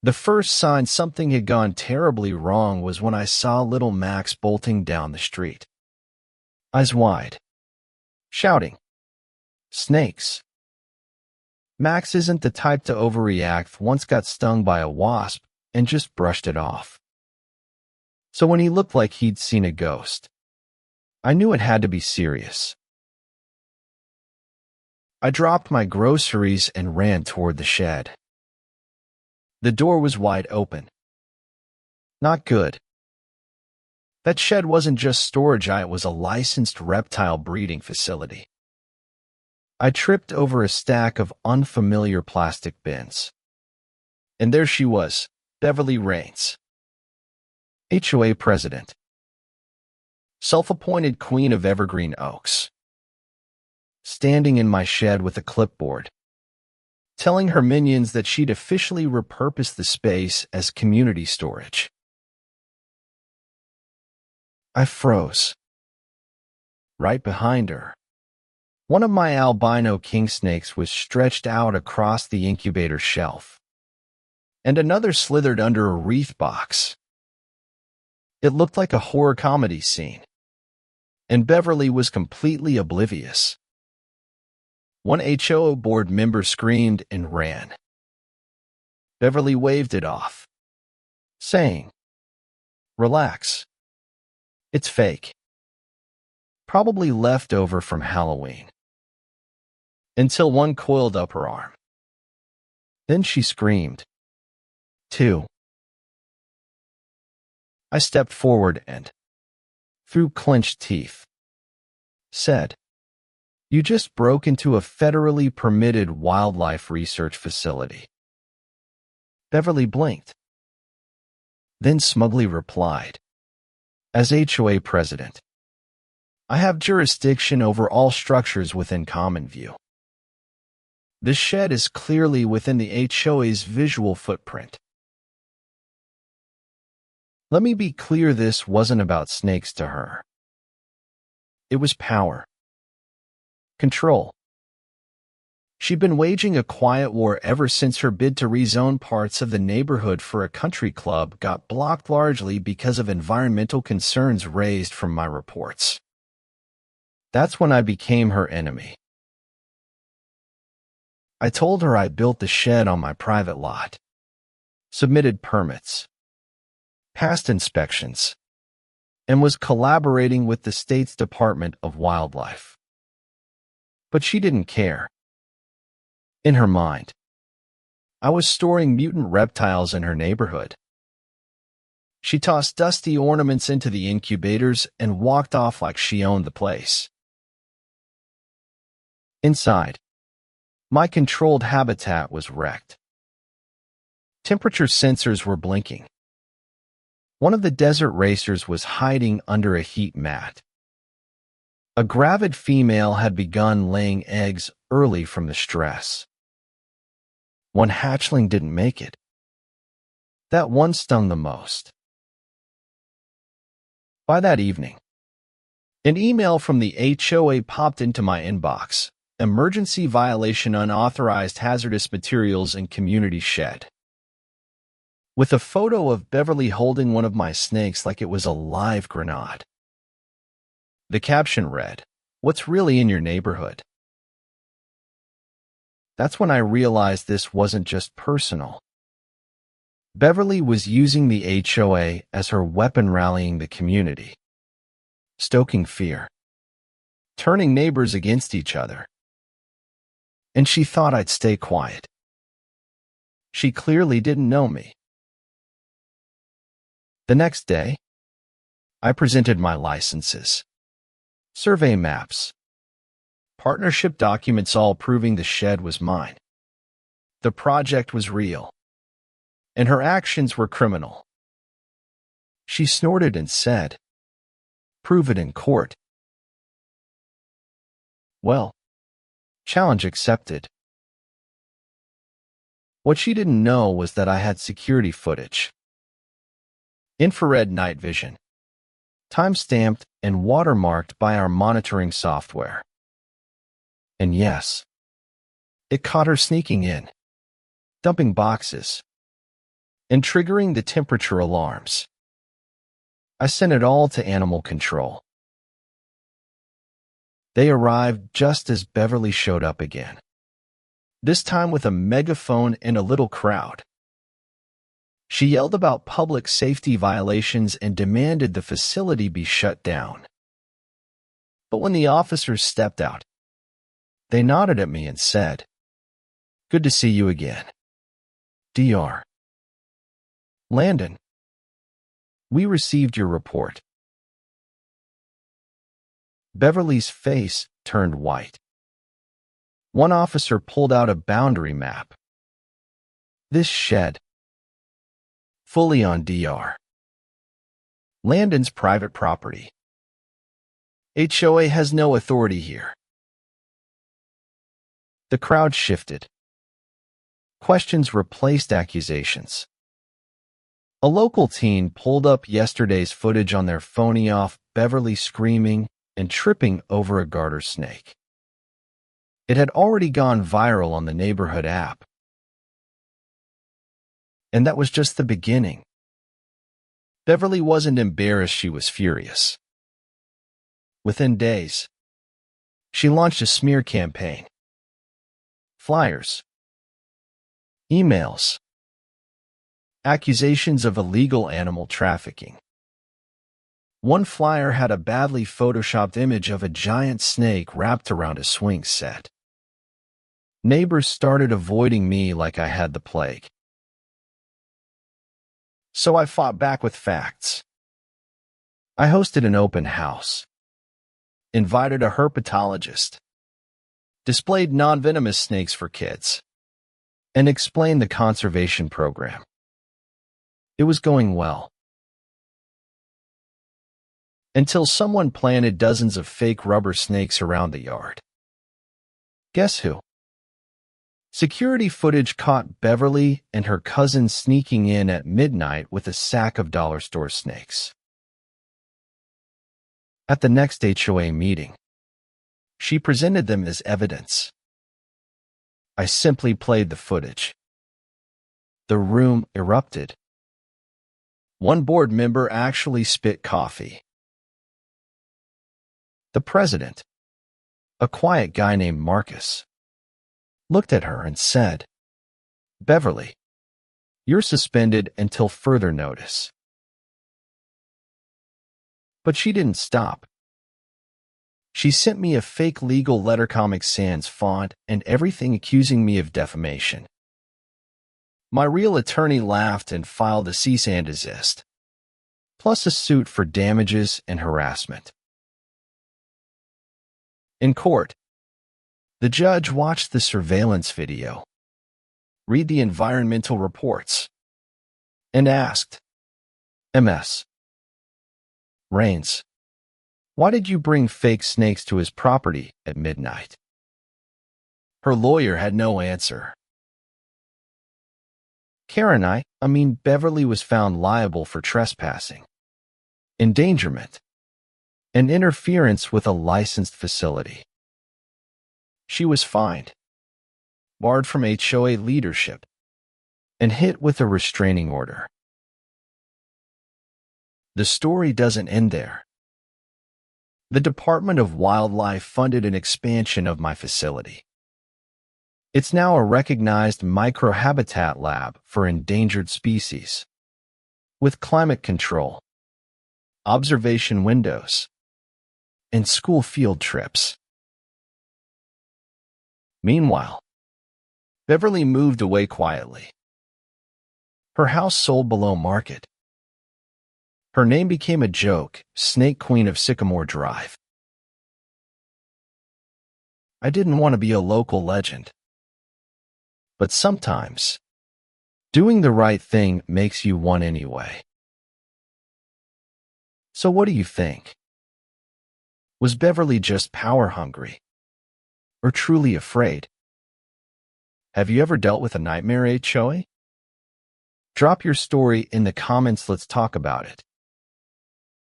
The first sign something had gone terribly wrong was when I saw little Max bolting down the street, eyes wide, shouting, "Snakes!" Max isn't the type to overreact. Once got stung by a wasp and just brushed it off. So when he looked like he'd seen a ghost, I knew it had to be serious. I dropped my groceries and ran toward the shed. The door was wide open. Not good. That shed wasn't just storage, it was a licensed reptile breeding facility. I tripped over a stack of unfamiliar plastic bins. And there she was, Beverly Rains, HOA president, self-appointed queen of Evergreen Oaks, standing in my shed with a clipboard, telling her minions that she'd officially repurposed the space as community storage. I froze. Right behind her, one of my albino king snakes was stretched out across the incubator shelf, and another slithered under a wreath box. It looked like a horror comedy scene, and Beverly was completely oblivious. One HOA board member screamed and ran. Beverly waved it off, saying, "Relax. It's fake. Probably leftover from Halloween." Until one coiled up her arm. Then she screamed, too. I stepped forward and, through clenched teeth, said, "You just broke into a federally permitted wildlife research facility." Beverly blinked, then smugly replied, "As HOA president, I have jurisdiction over all structures within common view. This shed is clearly within the HOA's visual footprint." Let me be clear, this wasn't about snakes to her. It was power. Control. She'd been waging a quiet war ever since her bid to rezone parts of the neighborhood for a country club got blocked, largely because of environmental concerns raised from my reports. That's when I became her enemy. I told her I built the shed on my private lot, submitted permits, passed inspections, and was collaborating with the state's Department of Wildlife. But she didn't care. In her mind, I was storing mutant reptiles in her neighborhood. She tossed dusty ornaments into the incubators and walked off like she owned the place. Inside, my controlled habitat was wrecked. Temperature sensors were blinking. One of the desert racers was hiding under a heat mat. A gravid female had begun laying eggs early from the stress. One hatchling didn't make it. That one stung the most. By that evening, an email from the HOA popped into my inbox. Emergency violation, unauthorized hazardous materials in community shed. With a photo of Beverly holding one of my snakes like it was a live grenade. The caption read, "What's really in your neighborhood?" That's when I realized this wasn't just personal. Beverly was using the HOA as her weapon, rallying the community, stoking fear, turning neighbors against each other. And she thought I'd stay quiet. She clearly didn't know me. The next day, I presented my licenses, survey maps, partnership documents, all proving the shed was mine. The project was real, and her actions were criminal. She snorted and said, "Prove it in court." Well, challenge accepted. What she didn't know was that I had security footage, infrared night vision, time-stamped and watermarked by our monitoring software. And yes, it caught her sneaking in, dumping boxes, and triggering the temperature alarms. I sent it all to animal control. They arrived just as Beverly showed up again, this time with a megaphone and a little crowd. She yelled about public safety violations and demanded the facility be shut down. But when the officers stepped out, they nodded at me and said, "Good to see you again. Dr. Landon, we received your report." Beverly's face turned white. One officer pulled out a boundary map. This shed, fully on Dr. Landon's private property. HOA has no authority here. The crowd shifted. Questions replaced accusations. A local teen pulled up yesterday's footage on their phony off Beverly screaming and tripping over a garter snake. It had already gone viral on the neighborhood app. And that was just the beginning. Beverly wasn't embarrassed, she was furious. Within days, she launched a smear campaign. Flyers, emails, accusations of illegal animal trafficking. One flyer had a badly photoshopped image of a giant snake wrapped around a swing set. Neighbors started avoiding me like I had the plague. So I fought back with facts. I hosted an open house, invited a herpetologist, displayed non-venomous snakes for kids, and explained the conservation program. It was going well. Until someone planted dozens of fake rubber snakes around the yard. Guess who? Security footage caught Beverly and her cousin sneaking in at midnight with a sack of dollar store snakes. At the next HOA meeting, she presented them as evidence. I simply played the footage. The room erupted. One board member actually spit coffee. The president, a quiet guy named Marcus, looked at her and said, "Beverly, you're suspended until further notice." But she didn't stop. She sent me a fake legal letter, Comic Sans font, and everything accusing me of defamation. My real attorney laughed and filed a cease and desist, plus a suit for damages and harassment. In court, the judge watched the surveillance video, read the environmental reports, and asked, "Ms. Rains, why did you bring fake snakes to his property at midnight?" Her lawyer had no answer. Beverly was found liable for trespassing, endangerment, and interference with a licensed facility. She was fined, barred from HOA leadership, and hit with a restraining order. The story doesn't end there. The Department of Wildlife funded an expansion of my facility. It's now a recognized microhabitat lab for endangered species, with climate control, observation windows, and school field trips. Meanwhile, Beverly moved away quietly. Her house sold below market. Her name became a joke, Snake Queen of Sycamore Drive. I didn't want to be a local legend. But sometimes, doing the right thing makes you one anyway. So what do you think? Was Beverly just power hungry? Or truly afraid? Have you ever dealt with a nightmare HOA? Drop your story in the comments, let's talk about it.